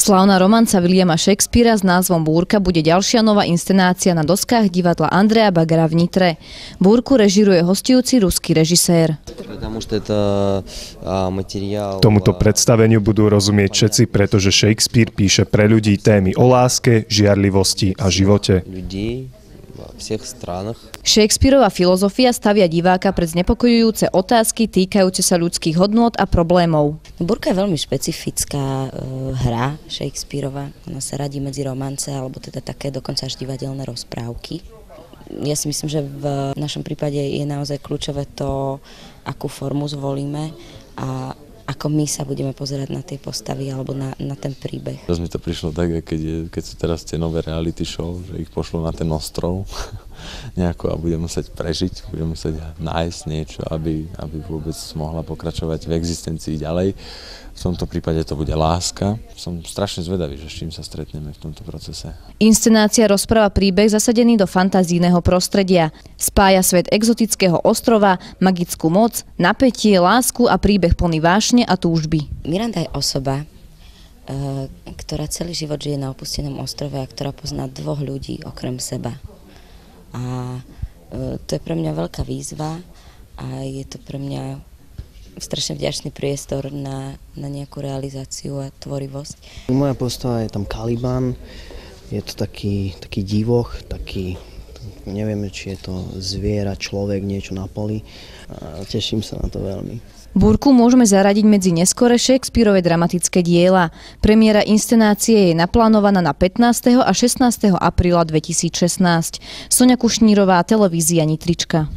Slávna romanca Williama Shakespearea s názvom Búrka bude ďalšia nová inscenácia na doskách divadla Andreja Bagara v Nitre. Búrku režiruje hostujúci ruský režisér. Tomuto predstaveniu budú rozumieť všetci, pretože Shakespeare píše pre ľudí témy o láske, žiarlivosti a živote. Shakespearová filozofia stavia diváka pred znepokojujúce otázky týkajúce sa ľudských hodnôt a problémov. Búrka je veľmi špecifická hra Shakespearova. Ona sa radí medzi romance alebo teda také dokonca až divadelné rozprávky. Ja si myslím, že v našom prípade je naozaj kľúčové to, akú formu zvolíme a ako my sa budeme pozerať na tie postavy alebo na ten príbeh. Teraz mi to prišlo tak, keď sú teraz tie nové reality show, že ich pošlú na ten ostrov nejako a budem musieť prežiť, budem musieť nájsť niečo, aby vôbec mohla pokračovať v existencii ďalej. V tomto prípade to bude láska. Som strašne zvedavý, že s čím sa stretneme v tomto procese. Inscenácia rozpráva príbeh zasadený do fantazijného prostredia. Spája svet exotického ostrova, magickú moc, napätie, lásku a príbeh plný vášne a túžby. Miranda je osoba, ktorá celý život žije na opustenom ostrove a ktorá pozná dvoch ľudí okrem seba. A to je pre mňa veľká výzva a je to pre mňa strašne vďačný priestor na nejakú realizáciu a tvorivosť. Moja postava je tam Caliban, je to taký divoch, neviem, či je to zviera, človek, niečo na poli a teším sa na to veľmi. Búrku môžeme zaradiť medzi neskore Shakespearove dramatické diela. Premiéra inscenácie je naplánovaná na 15. a 16. apríla 2016. Soňa Kušnírová, televízia Nitrička.